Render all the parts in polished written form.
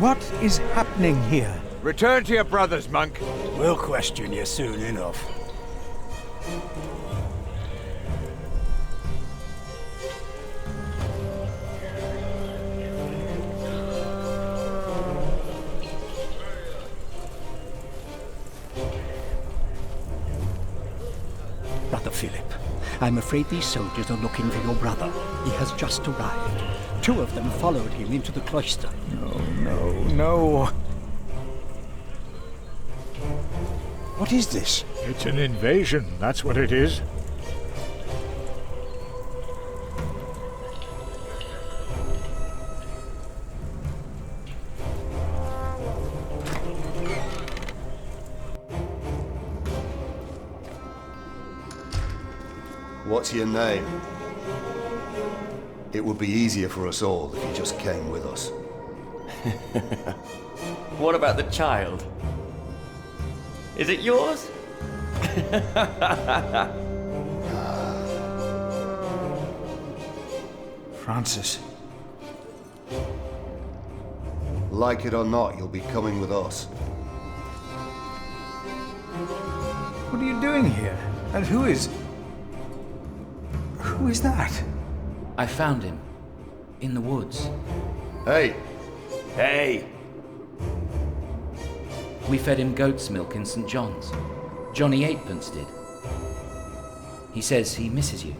What is happening here? Return to your brothers, monk. We'll question you soon enough. Brother Philip, I'm afraid these soldiers are looking for your brother. He has just arrived. 2 of them followed him into the cloister. No. What is this? It's an invasion, that's what it is. What's your name? It would be easier for us all if you just came with us. What about the child? Is it yours? Francis. Like it or not, you'll be coming with us. What are you doing here? And who is that? I found him. In the woods. Hey! Hey! We fed him goat's milk in St. John's. Johnny Eightpence did. He says he misses you.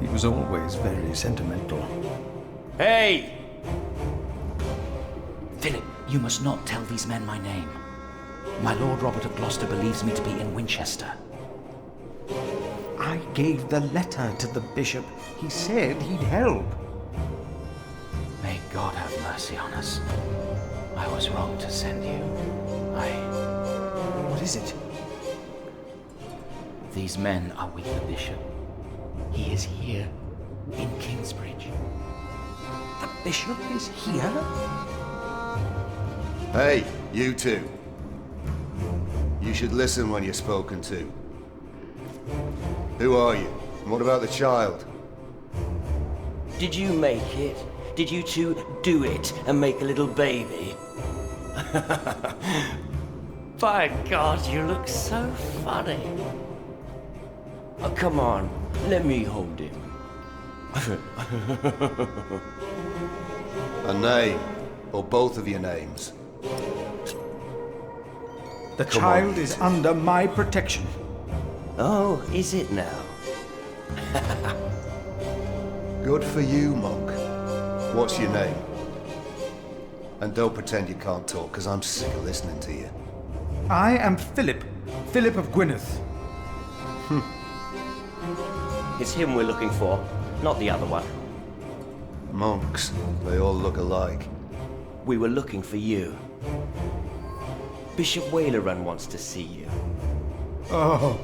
He was always very sentimental. Hey! Philip, you must not tell these men my name. My Lord Robert of Gloucester believes me to be in Winchester. I gave the letter to the bishop. He said he'd help. May God have mercy on us. I was wrong to send you. What is it? These men are with the bishop. He is here, in Kingsbridge. The bishop is here? Hey, you two. You should listen when you're spoken to. Who are you? And what about the child? Did you make it? Did you two do it and make a little baby? By God, you look so funny. Oh, come on, let me hold him. A name, or both of your names. The child is under my protection. Oh, is it now? Good for you, monk. What's your name? And don't pretend you can't talk, because I'm sick of listening to you. I am Philip. Philip of Gwynedd. It's him we're looking for, not the other one. Monks, they all look alike. We were looking for you. Bishop Wailerun wants to see you. Oh.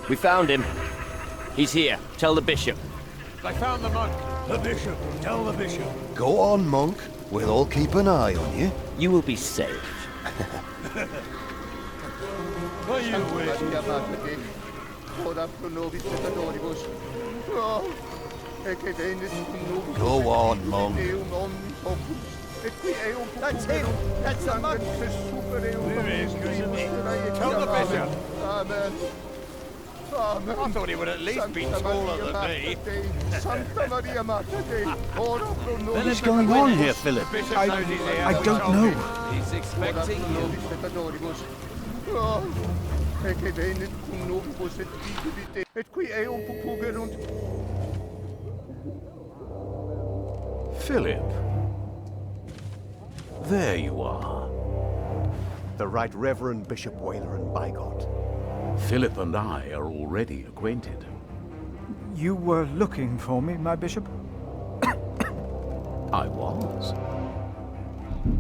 We found him. He's here. Tell the bishop. I found the monk. The bishop. Tell the bishop. Go on, monk. We'll all keep an eye on you. You will be safe. Are you with? Go on, monk. That's him. That's the monk. There is, isn't he? Tell the bishop. Amen. I thought he would at least be taller than me. What is going on here, Philip? Bishop knows he's here. I We don't told know. him. He's expecting you. Philip. There you are. The Right Reverend Bishop Wailerun, by God. Philip and I are already acquainted. You were looking for me, my bishop? I was.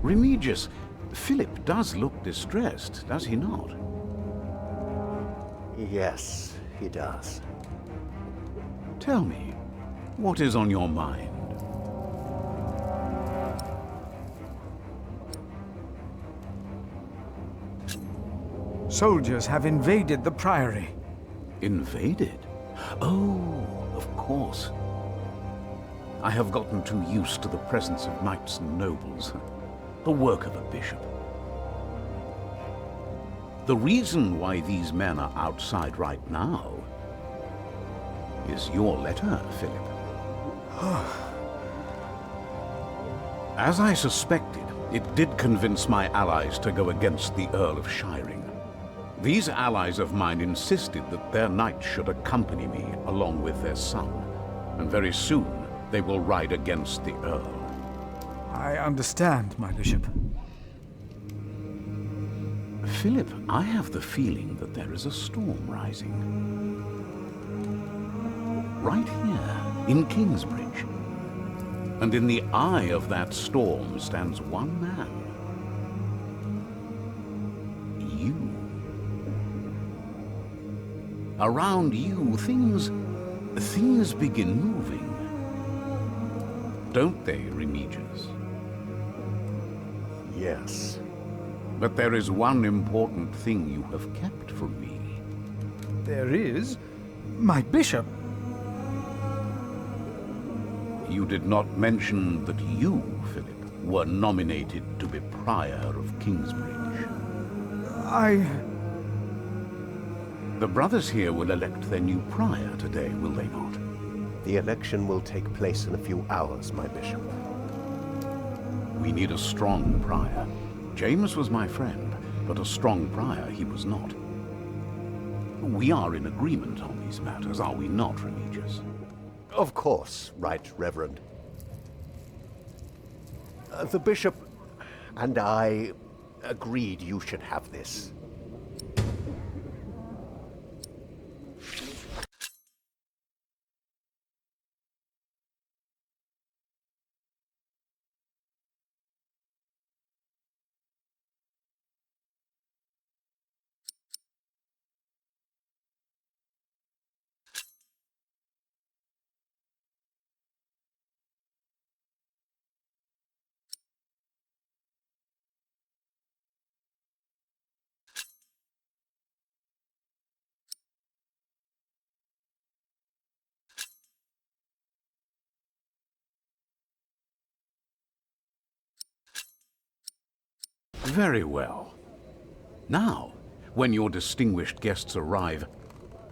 Remigius, Philip does look distressed, does he not? Yes, he does. Tell me, what is on your mind? Soldiers have invaded the priory. Invaded? Oh, of course. I have gotten too used to the presence of knights and nobles. The work of a bishop. The reason why these men are outside right now is your letter, Philip. As I suspected, it did convince my allies to go against the Earl of Shiring. These allies of mine insisted that their knight should accompany me along with their son, and very soon they will ride against the Earl. I understand, my bishop. Philip, I have the feeling that there is a storm rising. Right here, in Kingsbridge. And in the eye of that storm stands one man. You. Around you, things begin moving. Don't they, Remigius? Yes. But there is one important thing you have kept from me. There is? My bishop? You did not mention that you, Philip, were nominated to be Prior of Kingsbridge. The brothers here will elect their new Prior today, will they not? The election will take place in a few hours, my bishop. We need a strong Prior. James was my friend, but a strong Prior he was not. We are in agreement on these matters, are we not, Remigius? Of course, Right Reverend. The bishop and I agreed you should have this. Very well. Now, when your distinguished guests arrive,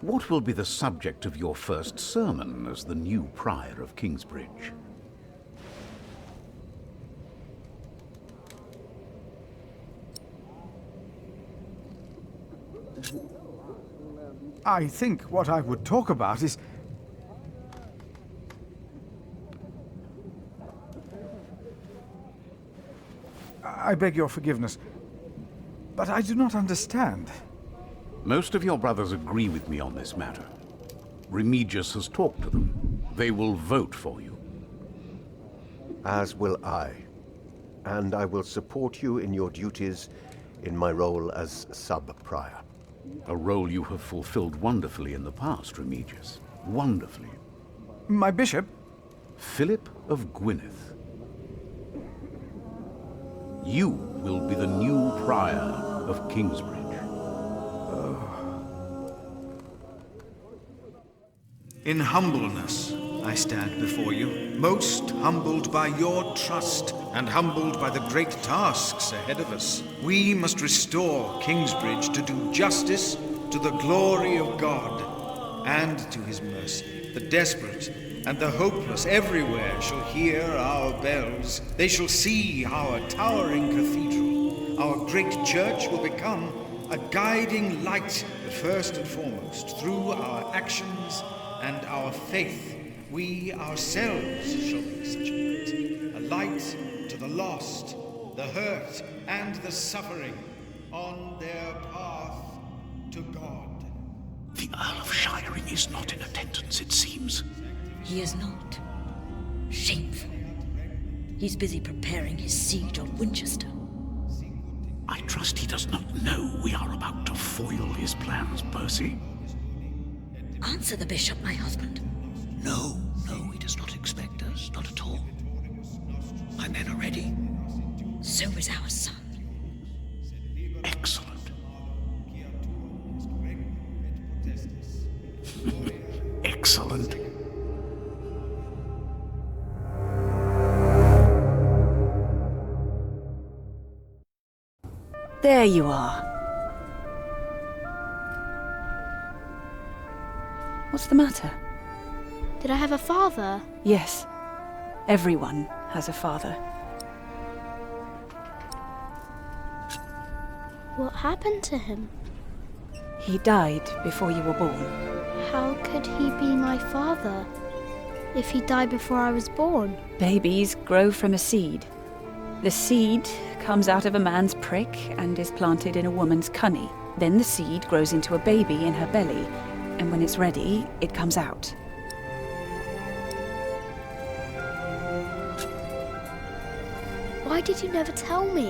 what will be the subject of your first sermon as the new Prior of Kingsbridge? I think what I would talk about is... I beg your forgiveness, but I do not understand. Most of your brothers agree with me on this matter. Remigius has talked to them. They will vote for you. As will I. And I will support you in your duties in my role as sub-prior. A role you have fulfilled wonderfully in the past, Remigius. Wonderfully. My bishop? Philip of Gwynedd. You will be the new Prior of Kingsbridge. In humbleness, I stand before you, most humbled by your trust and humbled by the great tasks ahead of us. We must restore Kingsbridge to do justice to the glory of God and to his mercy. The desperate and the hopeless everywhere shall hear our bells. They shall see our towering cathedral. Our great church will become a guiding light, but first and foremost, through our actions and our faith, we ourselves shall be such a light to the lost, the hurt, and the suffering on their path to God. The Earl of Shiring is not in attendance, it seems. He is not. Shameful. He's busy preparing his siege on Winchester. I trust he does not know we are about to foil his plans, Percy. Answer the bishop, my husband. No, he does not expect us, not at all. My men are ready. So is our son. Excellent. Excellent. There you are. What's the matter? Did I have a father? Yes. Everyone has a father. What happened to him? He died before you were born. How could he be my father if he died before I was born? Babies grow from a seed. The seed comes out of a man's prick and is planted in a woman's cunny. Then the seed grows into a baby in her belly, and when it's ready, it comes out. Why did you never tell me?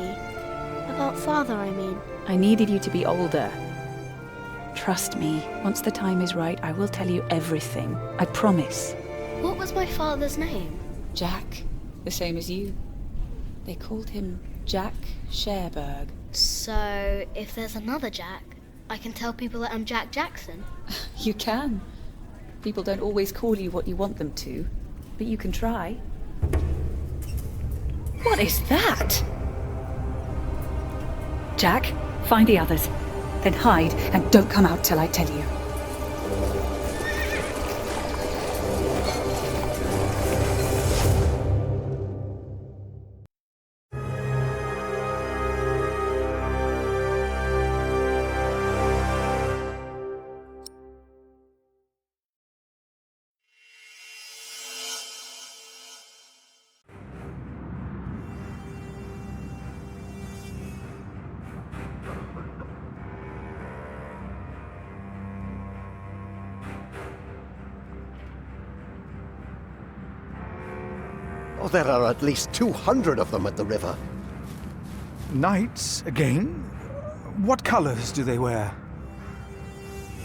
About father, I mean. I needed you to be older. Trust me, once the time is right, I will tell you everything. I promise. What was my father's name? Jack, the same as you. They called him Jack Sherberg. So, if there's another Jack, I can tell people that I'm Jack Jackson? You can. People don't always call you what you want them to, but you can try. What is that? Jack, find the others. Then hide and don't come out till I tell you. Oh, there are at least 200 of them at the river. Knights, again? What colors do they wear?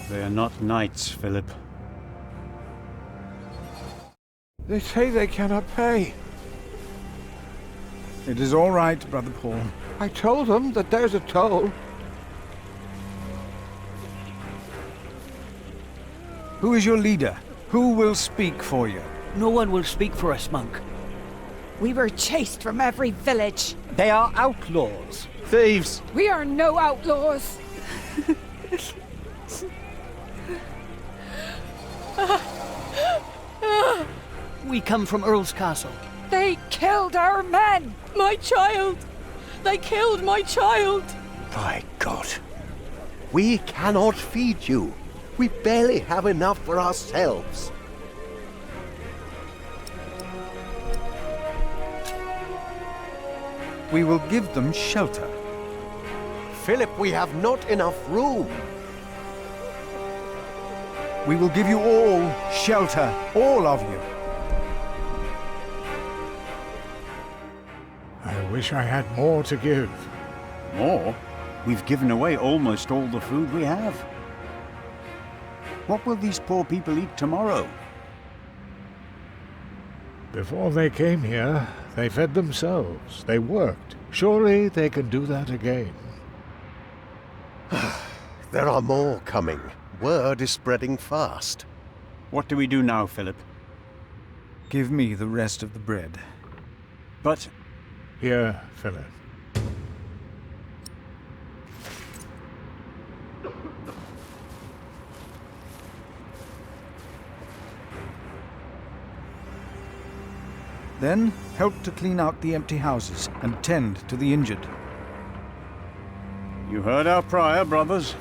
They are not knights, Philip. They say they cannot pay. It is all right, Brother Paul. I told them that there's a toll. Who is your leader? Who will speak for you? No one will speak for us, monk. We were chased from every village. They are outlaws. Thieves! We are no outlaws. We come from Earl's Castle. They killed our men. My child! They killed my child! By God. We cannot feed you. We barely have enough for ourselves. We will give them shelter. Philip, we have not enough room. We will give you all shelter, all of you. I wish I had more to give. More? We've given away almost all the food we have. What will these poor people eat tomorrow? Before they came here, they fed themselves. They worked. Surely they can do that again. There are more coming. Word is spreading fast. What do we do now, Philip? Give me the rest of the bread. But... Here, Philip. Then help to clean out the empty houses and tend to the injured. You heard our prior, brothers.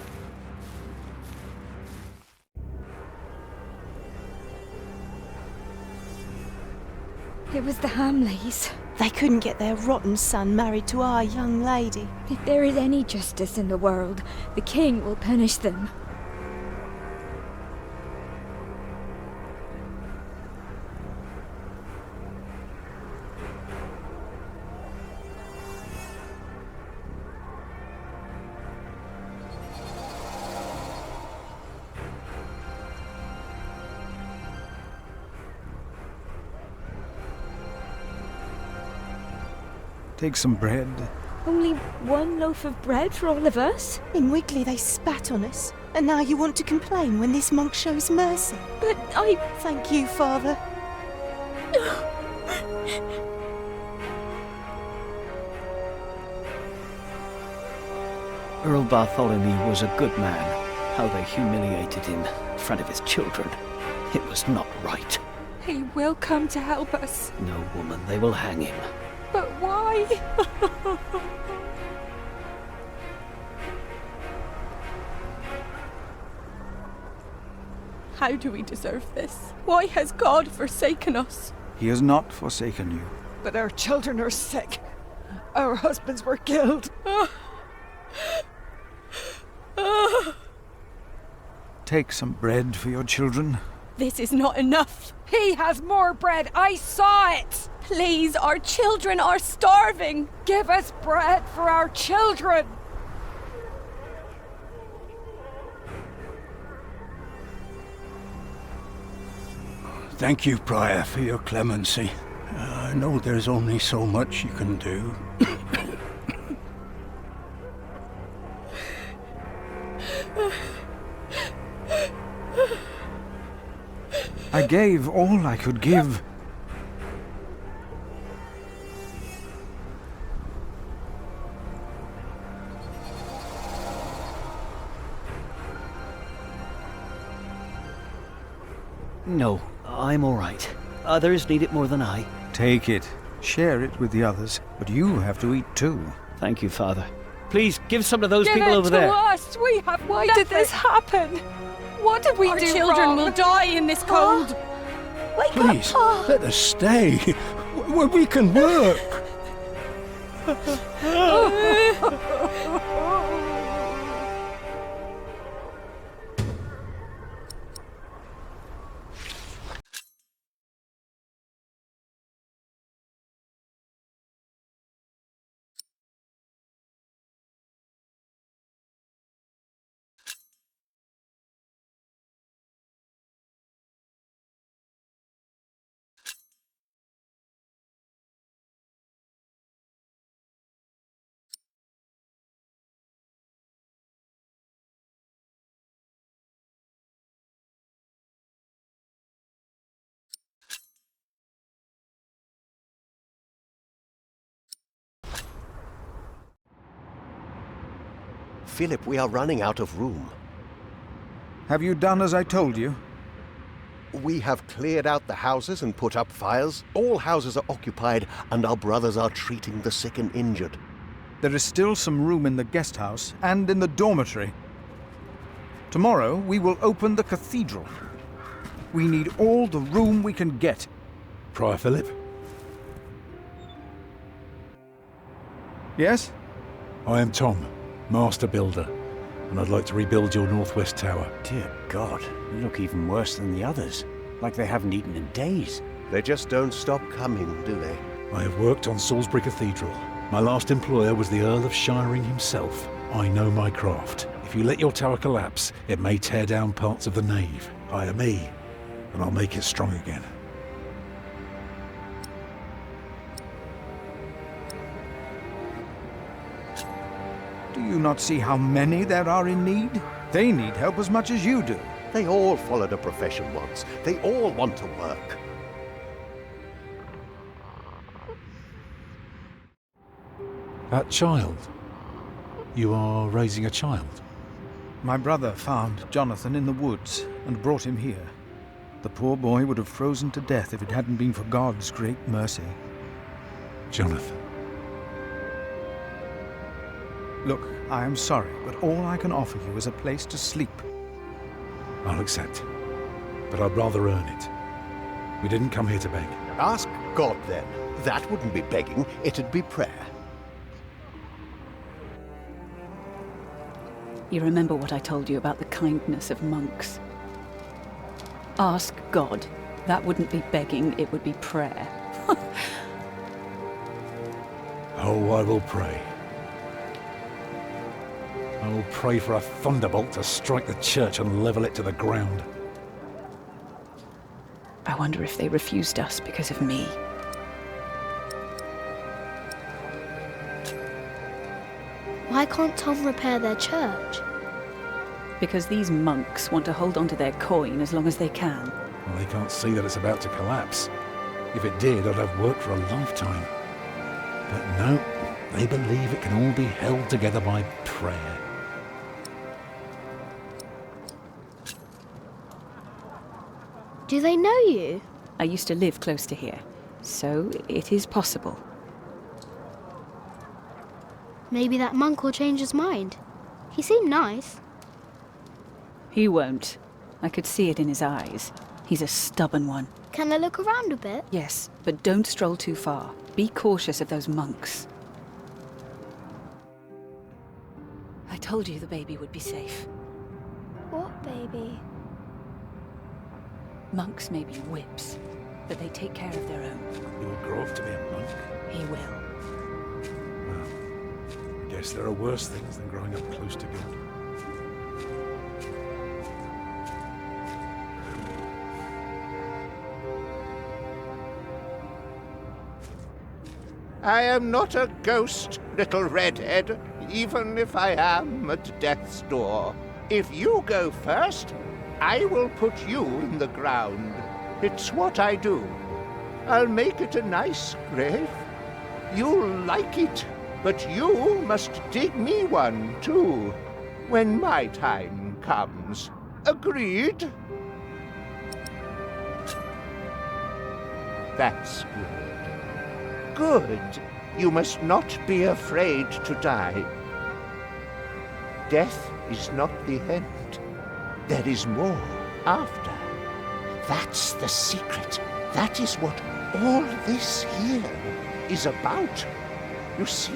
It was the Hamleys. They couldn't get their rotten son married to our young lady. If there is any justice in the world, the king will punish them. Take some bread. Only one loaf of bread for all of us? In Wiggly they spat on us, and now you want to complain when this monk shows mercy. But I... Thank you, Father. Earl Bartholomew was a good man. How they humiliated him in front of his children. It was not right. He will come to help us. No, woman, they will hang him. But why? How do we deserve this? Why has God forsaken us? He has not forsaken you. But our children are sick. Our husbands were killed. Take some bread for your children. This is not enough. He has more bread. I saw it. Please, our children are starving. Give us bread for our children. Thank you, Prior, for your clemency. I know there's only so much you can do. I gave all I could give. No, I'm all right. Others need it more than I. Take it. Share it with the others, but you have to eat too. Thank you, Father. Please, give some to those Give people it over to there. us. We have Why nothing. did this happen? What did we Our do children wrong? will die in this cold. Wake Please, up, let us stay. Where we can work. Philip, we are running out of room. Have you done as I told you? We have cleared out the houses and put up fires. All houses are occupied, and our brothers are treating the sick and injured. There is still some room in the guest house and in the dormitory. Tomorrow we will open the cathedral. We need all the room we can get. Prior Philip? Yes? I am Tom, Master Builder, and I'd like to rebuild your northwest tower. Dear God, you look even worse than the others. Like they haven't eaten in days. They just don't stop coming, do they? I have worked on Salisbury Cathedral. My last employer was the Earl of Shiring himself. I know my craft. If you let your tower collapse, it may tear down parts of the nave. Hire me, and I'll make it strong again. Do you not see how many there are in need? They need help as much as you do. They all followed a profession once. They all want to work. That child? You are raising a child? My brother found Jonathan in the woods and brought him here. The poor boy would have frozen to death if it hadn't been for God's great mercy. Jonathan. Look, I am sorry, but all I can offer you is a place to sleep. I'll accept. But I'd rather earn it. We didn't come here to beg. Ask God, then. That wouldn't be begging, it'd be prayer. You remember what I told you about the kindness of monks? Ask God. That wouldn't be begging, it would be prayer. Oh, I will pray. I will pray for a thunderbolt to strike the church and level it to the ground. I wonder if they refused us because of me. Why can't Tom repair their church? Because these monks want to hold on to their coin as long as they can. Well, they can't see that it's about to collapse. If it did, I'd have worked for a lifetime. But no, they believe it can all be held together by prayer. Do they know you? I used to live close to here, so it is possible. Maybe that monk will change his mind. He seemed nice. He won't. I could see it in his eyes. He's a stubborn one. Can I look around a bit? Yes, but don't stroll too far. Be cautious of those monks. I told you the baby would be safe. What baby? Monks may be whips, but they take care of their own. You'll grow up to be a monk. He will. Well, I guess there are worse things than growing up close to God. I am not a ghost, little redhead, even if I am at death's door. If you go first, I will put you in the ground. It's what I do. I'll make it a nice grave. You'll like it, but you must dig me one, too, when my time comes. Agreed? That's good. Good. You must not be afraid to die. Death is not the end. There is more after. That's the secret. That is what all this here is about. You see?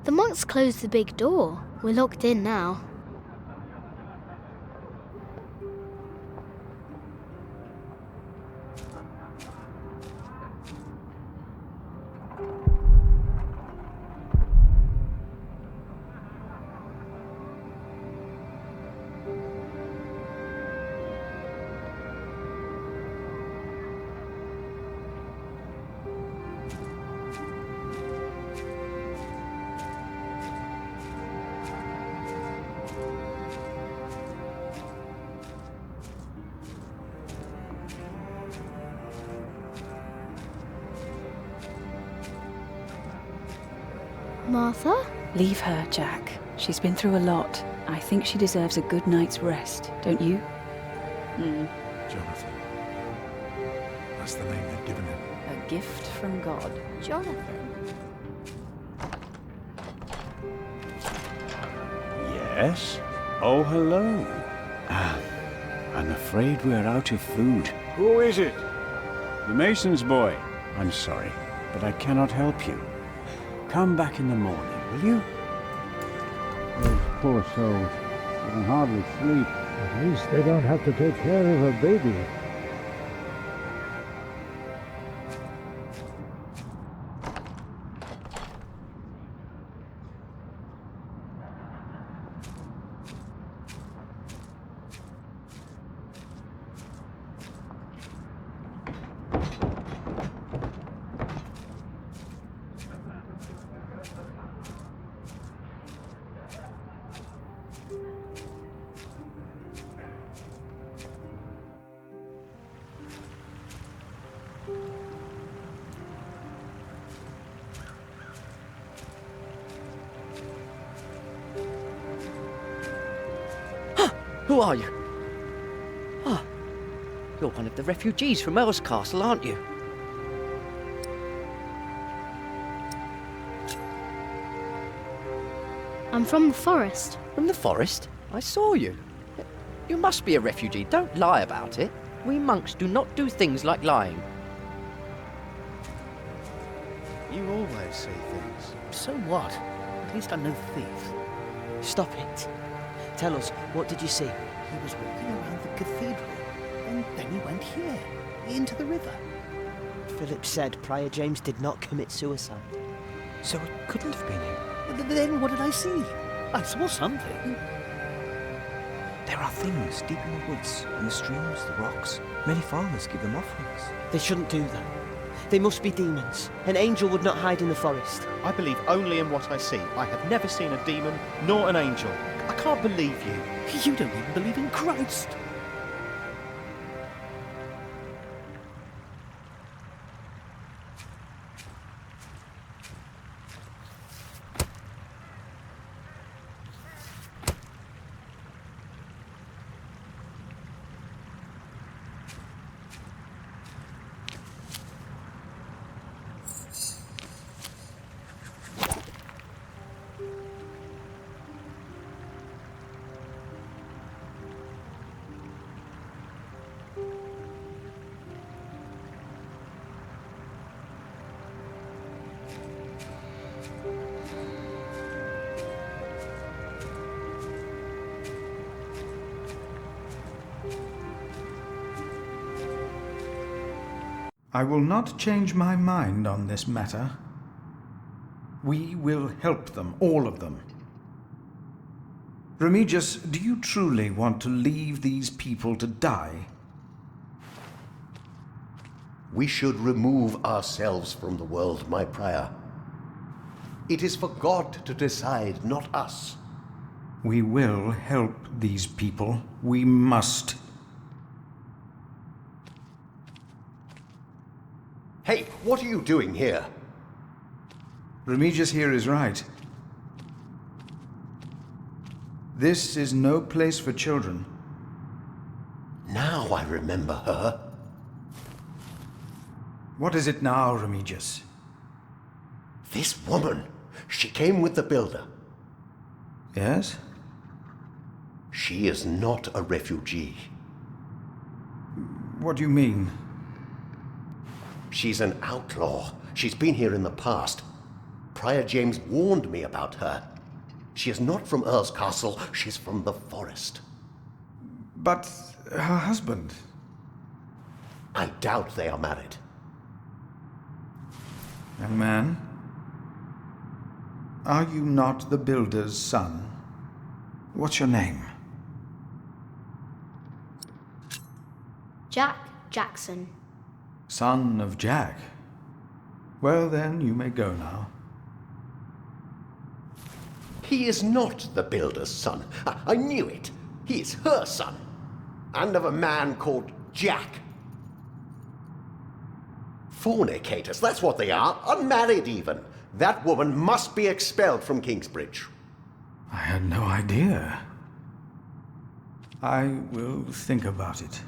The monks closed the big door. We're locked in now. Martha? Leave her, Jack. She's been through a lot. I think she deserves a good night's rest, don't you? Jonathan. That's the name they'd given him. A gift from God. Jonathan? Yes? Oh, hello. I'm afraid we're out of food. Who is it? The mason's boy. I'm sorry, but I cannot help you. Come back in the morning, will you? Those poor souls. They can hardly sleep. At least they don't have to take care of a baby. Who are you? Ah, you're one of the refugees from Earl's Castle, aren't you? I'm from the forest. From the forest? I saw you. You must be a refugee. Don't lie about it. We monks do not do things like lying. You always say things. So what? At least I'm no thief. Stop it. Tell us, what did you see? He was walking around the cathedral, and then he went here, into the river. Philip said Prior James did not commit suicide. So it couldn't have been him. Then what did I see? I saw something. There are things deep in the woods, in the streams, the rocks. Many farmers give them offerings. They shouldn't do that. They must be demons. An angel would not hide in the forest. I believe only in what I see. I have never seen a demon nor an angel. I can't believe you. You don't even believe in Christ. I will not change my mind on this matter. We will help them, all of them. Remigius, do you truly want to leave these people to die? We should remove ourselves from the world, my prior. It is for God to decide, not us. We will help these people. We must. Hey, what are you doing here? Remigius here is right. This is no place for children. Now I remember her. What is it now, Remigius? This woman. She came with the builder. Yes? She is not a refugee. What do you mean? She's an outlaw. She's been here in the past. Prior James warned me about her. She is not from Earl's Castle. She's from the forest. But her husband? I doubt they are married. Young man, are you not the builder's son? What's your name? Jack Jackson. Son of Jack. Well then, you may go now. He is not the builder's son. I knew it. He is her son. And of a man called Jack. Fornicators, that's what they are. Unmarried even. That woman must be expelled from Kingsbridge. I had no idea. I will think about it.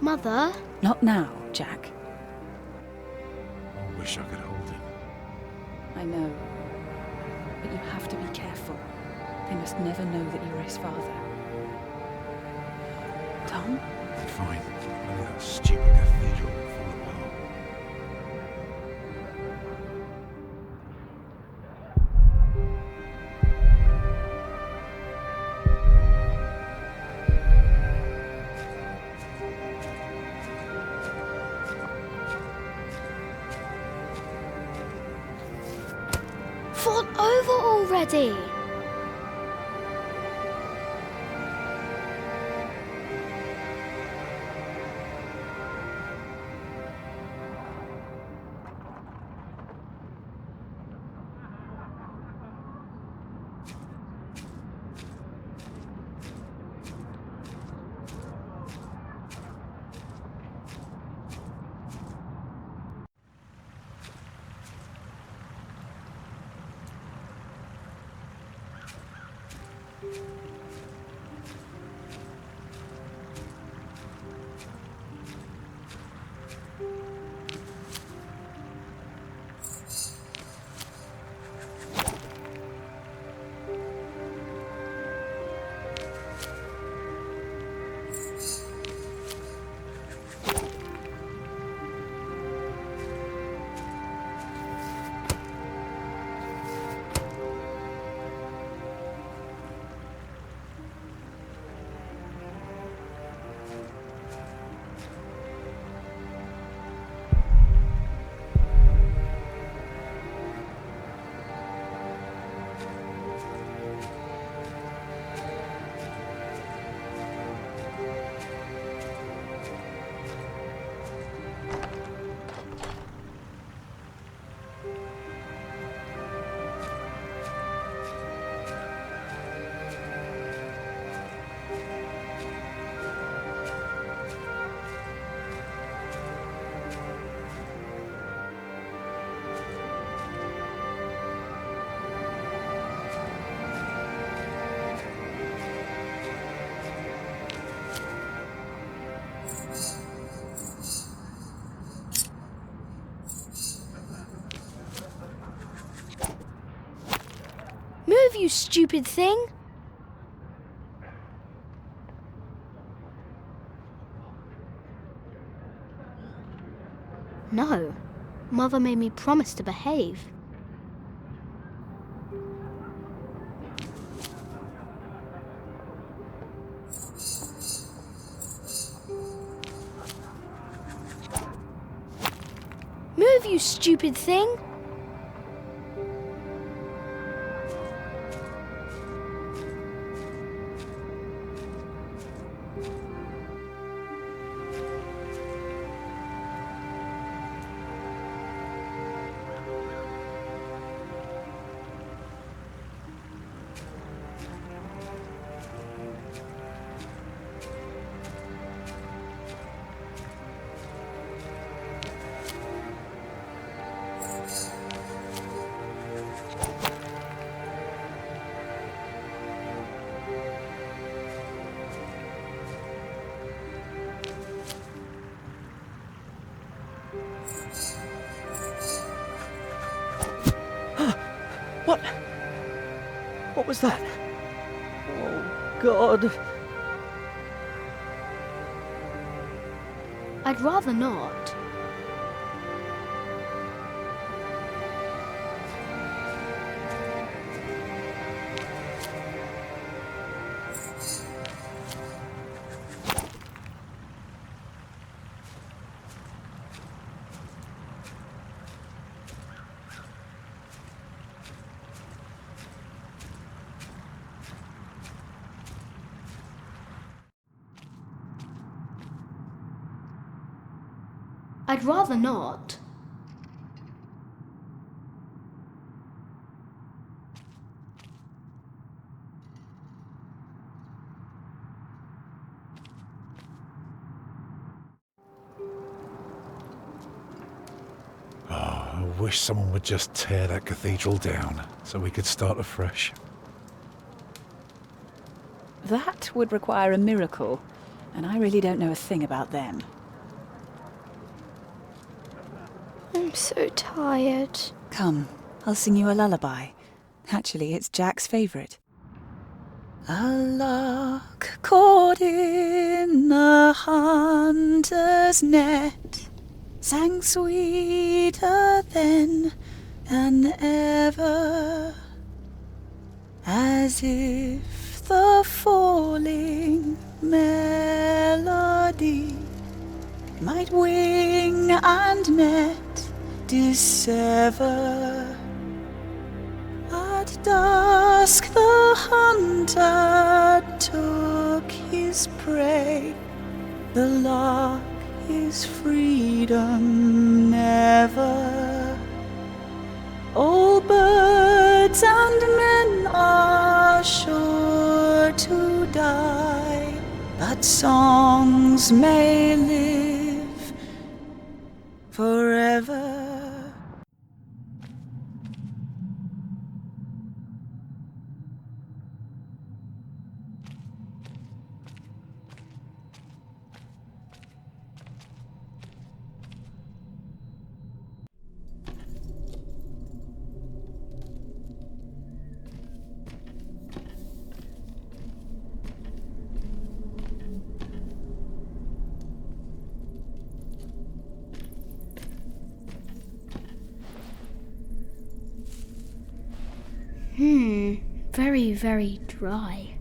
Mother? Not now, Jack. I wish I could hold him. I know. But you have to be careful. They must never know that you are his father. Tom? Fine. Only that stupid cathedral will fall apart. Fall over already! you stupid thing! No. Mother made me promise to behave. Move, you stupid thing! What? What was that? Oh, God. I'd rather not. I'd rather not. Oh, I wish someone would just tear that cathedral down so we could start afresh. That would require a miracle, and I really don't know a thing about them. I'm so tired. Come, I'll sing you a lullaby. Actually, it's Jack's favourite. A lark caught in a hunter's net sang sweeter then than ever, as if the falling melody might wing and net dissever. At dusk the hunter took his prey, the lark his freedom never. All birds and men are sure to die, but songs may live forever. Very, very dry.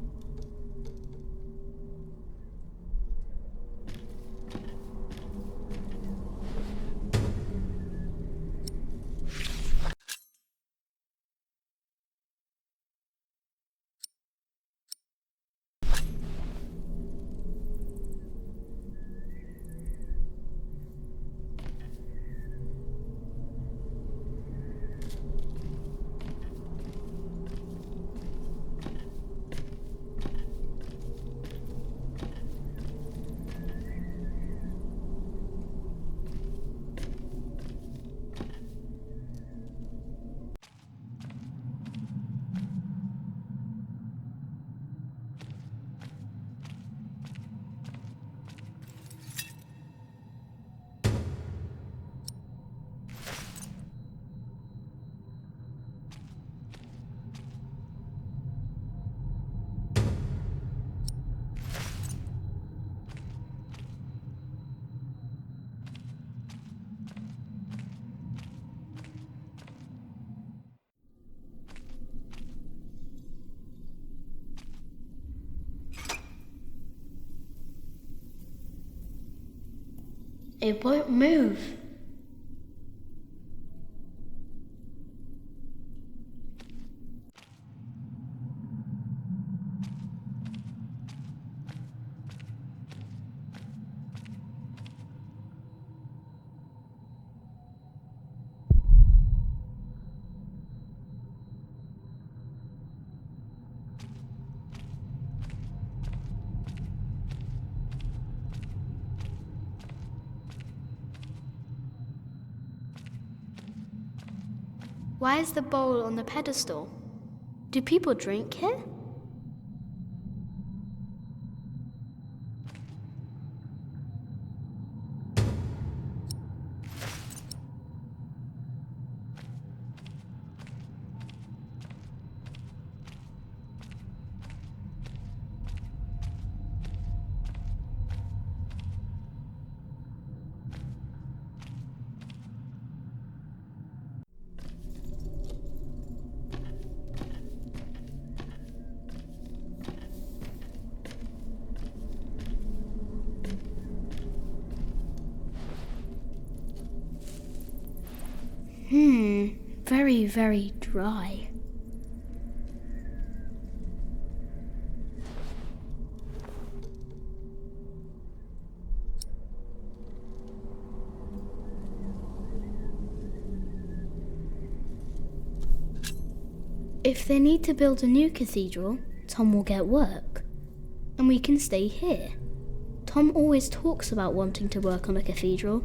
It won't move. Why is the bowl on the pedestal? Do people drink here? Very, very dry. If they need to build a new cathedral, Tom will get work, and we can stay here. Tom always talks about wanting to work on a cathedral.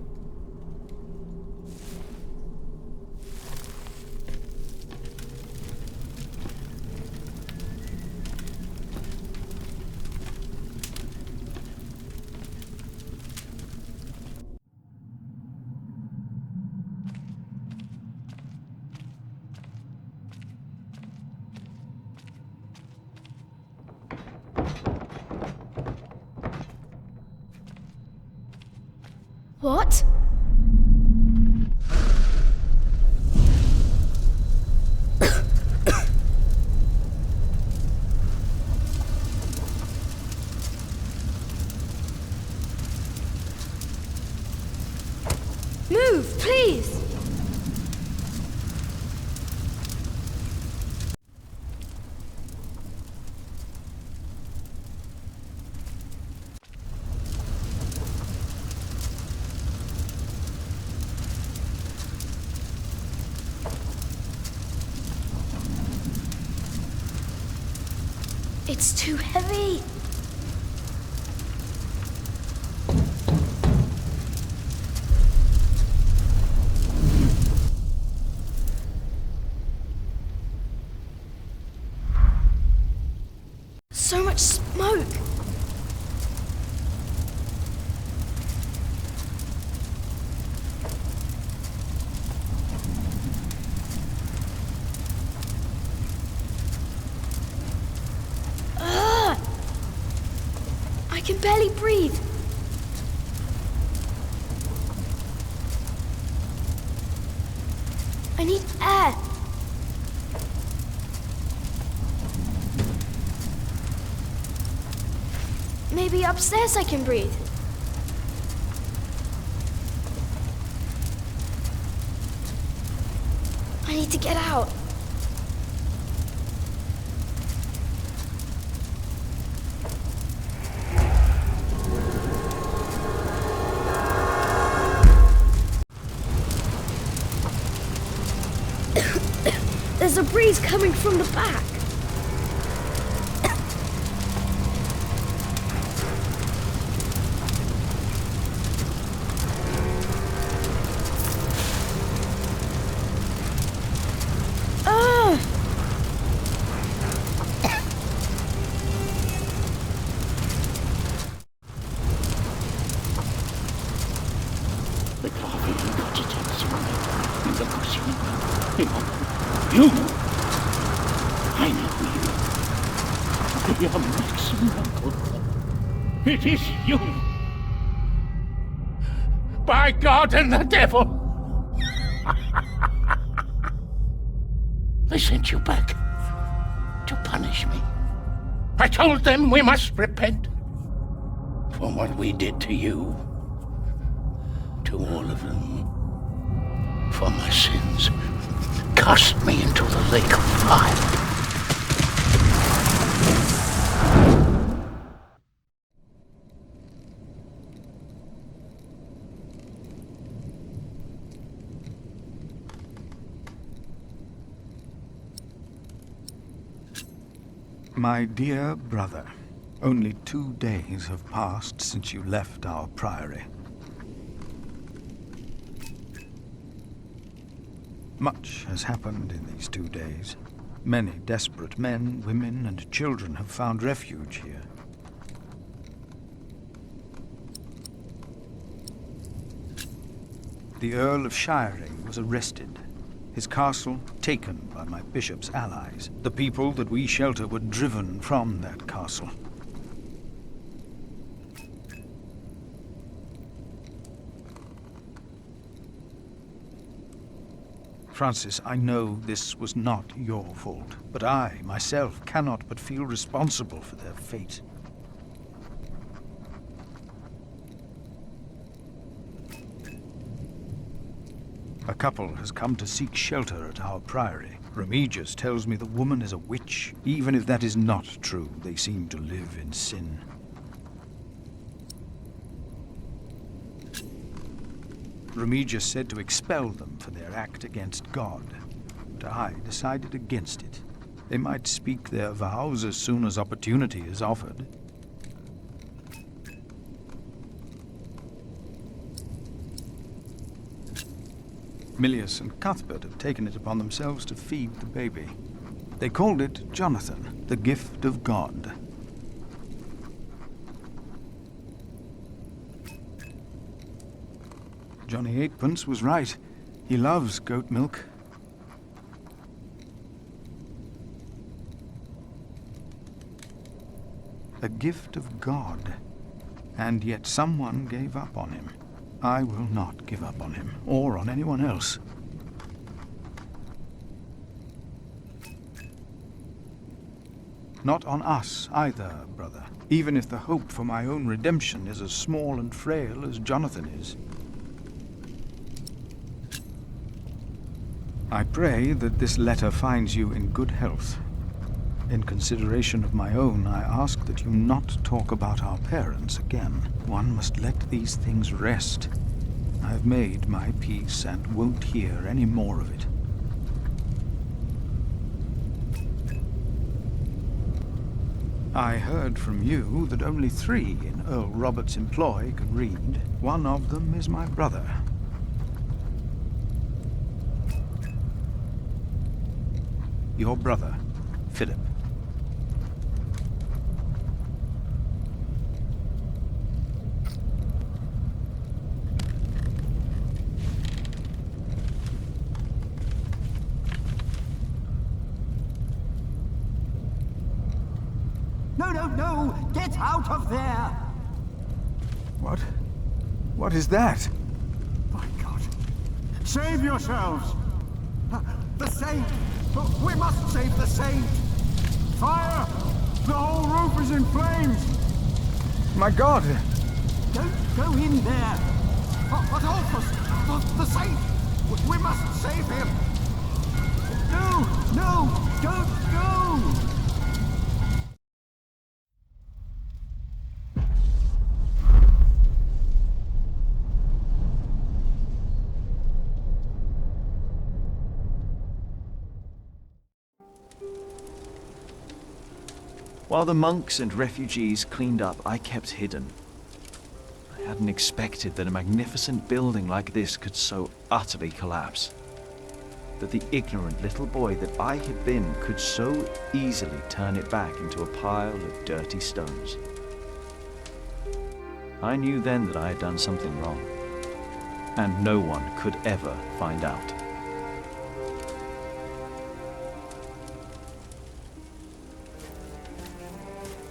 What? Move, please! It's too heavy. So much smoke. I can barely breathe. I need air. Maybe upstairs I can breathe. I need to get out. There's a breeze coming from the back. You! I know you. Your Maxim uncle. It is you! By God and the devil! They sent you back to punish me. I told them we must repent for what we did to you. to all of them. For my sins, cast me into the lake of fire. My dear brother, only 2 days have passed since you left our priory. Much has happened in these 2 days. Many desperate men, women, and children have found refuge here. The Earl of Shiring was arrested. His castle taken by my bishop's allies. The people that we shelter were driven from that castle. Francis, I know this was not your fault, but I, myself, cannot but feel responsible for their fate. A couple has come to seek shelter at our priory. Remigius tells me the woman is a witch. Even if that is not true, they seem to live in sin. Remigius said to expel them for their act against God, but I decided against it. They might speak their vows as soon as opportunity is offered. Milius and Cuthbert have taken it upon themselves to feed the baby. They called it Jonathan, the gift of God. Johnny Eightpence was right. He loves goat milk. A gift of God. And yet someone gave up on him. I will not give up on him, or on anyone else. Not on us either, brother, even if the hope for my own redemption is as small and frail as Jonathan is. I pray that this letter finds you in good health. In consideration of my own, I ask that you not talk about our parents again. One must let these things rest. I have made my peace and won't hear any more of it. I heard from you that only 3 in Earl Robert's employ can read. One of them is my brother. Your brother, Philip. No! Get out of there! What? What is that? My God! Save yourselves! The saint! We must save the saint! Fire! The whole roof is in flames! My God! Don't go in there! But Alphas! The saint! We must save him! No! Don't go! While the monks and refugees cleaned up, I kept hidden. I hadn't expected that a magnificent building like this could so utterly collapse. That the ignorant little boy that I had been could so easily turn it back into a pile of dirty stones. I knew then that I had done something wrong, and no one could ever find out.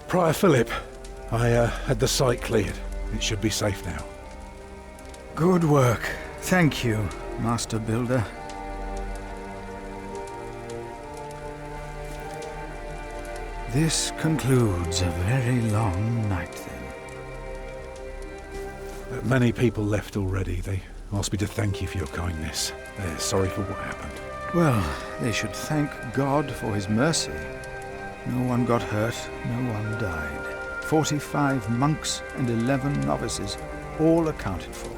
Prior Philip, I had the site cleared. It should be safe now. Good work. Thank you, Master Builder. This concludes a very long night, then. Many people left already. They asked me to thank you for your kindness. They're sorry for what happened. Well, they should thank God for his mercy. No one got hurt, no one died. 45 monks and 11 novices, all accounted for.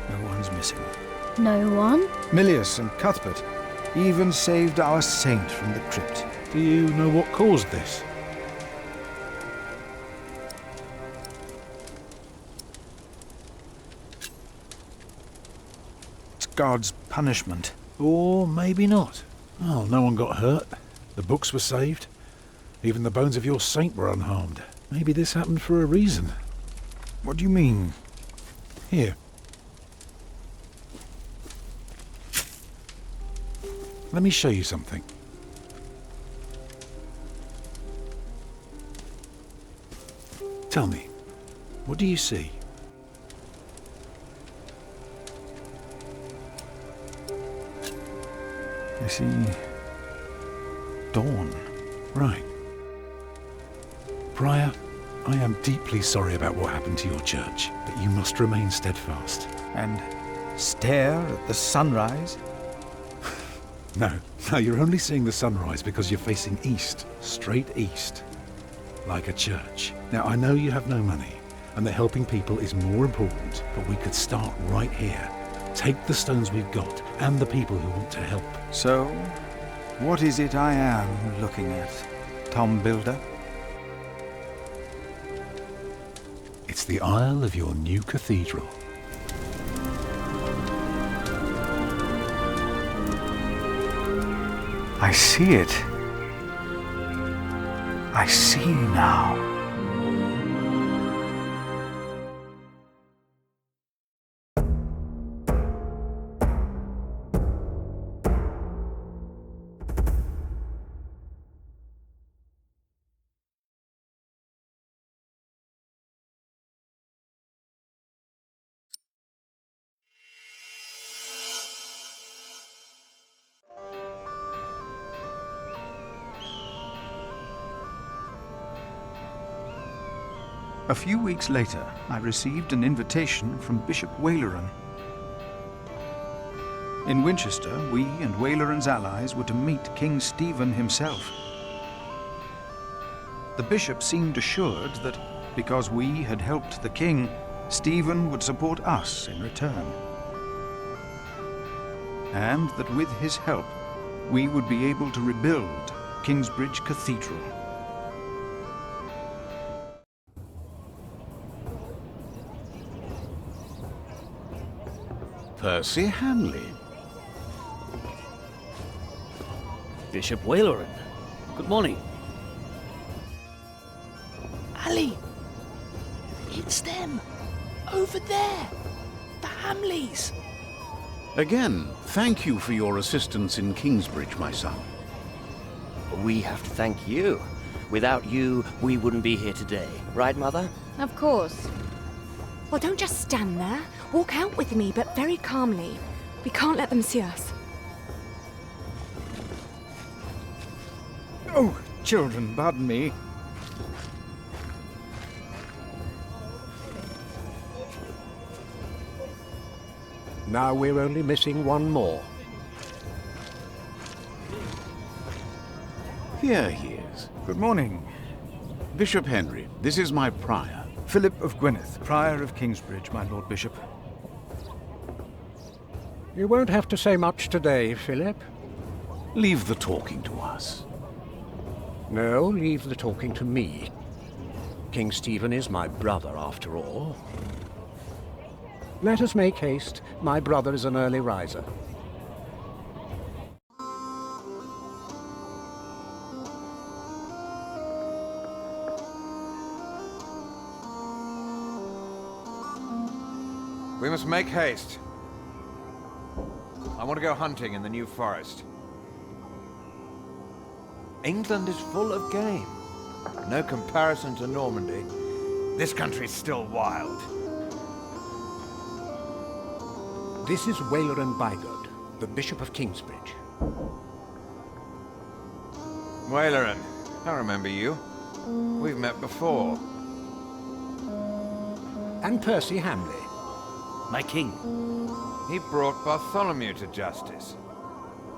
No one's missing. No one? Milius and Cuthbert even saved our saint from the crypt. Do you know what caused this? It's God's punishment. Or maybe not. Well, no one got hurt. The books were saved. Even the bones of your saint were unharmed. Maybe this happened for a reason. What do you mean? Here. Let me show you something. Tell me, what do you see? I see dawn. Right. Prior, I am deeply sorry about what happened to your church, but you must remain steadfast. And stare at the sunrise? No, you're only seeing the sunrise because you're facing east, straight east, like a church. Now, I know you have no money, and that helping people is more important, but we could start right here. Take the stones we've got, and the people who want to help. So, what is it I am looking at, Tom Builder? It's the aisle of your new cathedral. I see it. I see now. A few weeks later, I received an invitation from Bishop Waleran. In Winchester, we and Waleran's allies were to meet King Stephen himself. The bishop seemed assured that because we had helped the king, Stephen would support us in return. And that with his help, we would be able to rebuild Kingsbridge Cathedral. Percy Hanley. Bishop Waleran. Good morning. Ali! It's them! Over there! The Hamleys! Again, thank you for your assistance in Kingsbridge, my son. We have to thank you. Without you, we wouldn't be here today. Right, Mother? Of course. Well, don't just stand there. Walk out with me, but very calmly. We can't let them see us. Oh, children, pardon me. Now we're only missing one more. Here he is. Good morning. Bishop Henry, this is my prior. Philip of Gwynedd, Prior of Kingsbridge, my Lord Bishop. You won't have to say much today, Philip. Leave the talking to us. No, leave the talking to me. King Stephen is my brother, after all. Let us make haste. My brother is an early riser. We must make haste. I want to go hunting in the New Forest. England is full of game. No comparison to Normandy. This country's still wild. This is Waleran Bygod, the Bishop of Kingsbridge. Waleran, I remember you. We've met before. And Percy Hamley, My king. He brought Bartholomew to justice.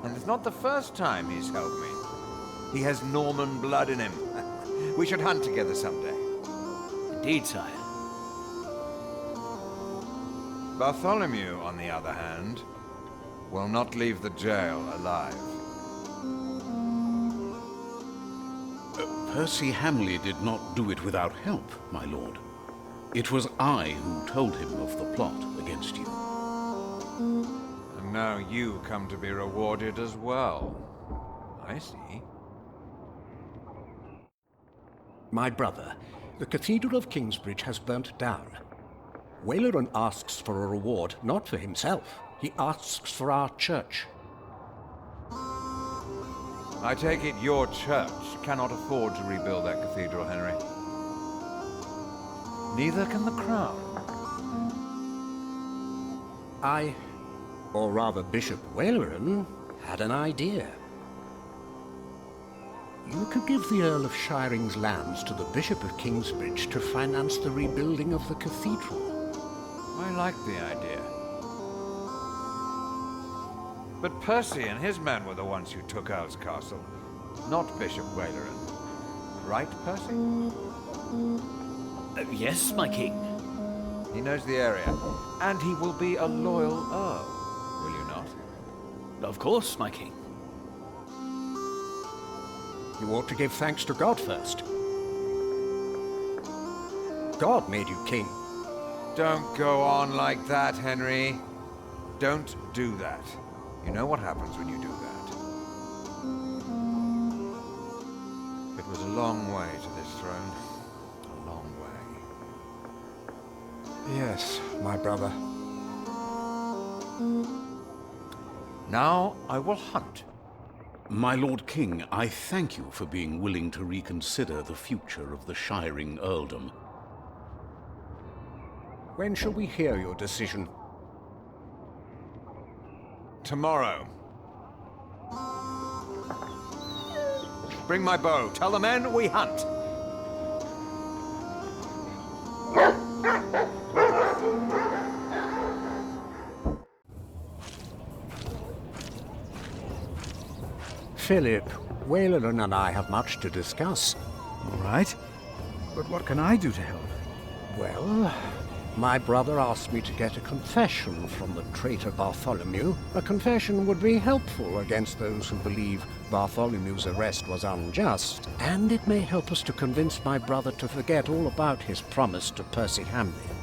And it's not the first time he's helped me. He has Norman blood in him. We should hunt together someday. Indeed, sire. Bartholomew, on the other hand, will not leave the jail alive. Percy Hamley did not do it without help, my lord. It was I who told him of the plot against you. And now you come to be rewarded as well. I see. My brother, the Cathedral of Kingsbridge has burnt down. Waleran asks for a reward, not for himself. He asks for our church. I take it your church cannot afford to rebuild that cathedral, Henry. Neither can the crown. I, or rather Bishop Waleran, had an idea. You could give the Earl of Shiring's lands to the Bishop of Kingsbridge to finance the rebuilding of the cathedral. I like the idea. But Percy and his men were the ones who took Earl's Castle, not Bishop Waleran. Right, Percy? Yes, my king. He knows the area, and he will be a loyal Earl, will you not? Of course, my king. You ought to give thanks to God first. God made you king. Don't go on like that, Henry. Don't do that. You know what happens when you do that. It was a long way to this throne. A long way. Yes, my brother. Now I will hunt. My Lord King, I thank you for being willing to reconsider the future of the Shiring Earldom. When shall we hear your decision? Tomorrow. Bring my bow. Tell the men we hunt. Philip, Waleran and I have much to discuss. All right. But what can I do to help? Well, my brother asked me to get a confession from the traitor Bartholomew. A confession would be helpful against those who believe Bartholomew's arrest was unjust, and it may help us to convince my brother to forget all about his promise to Percy Hamley.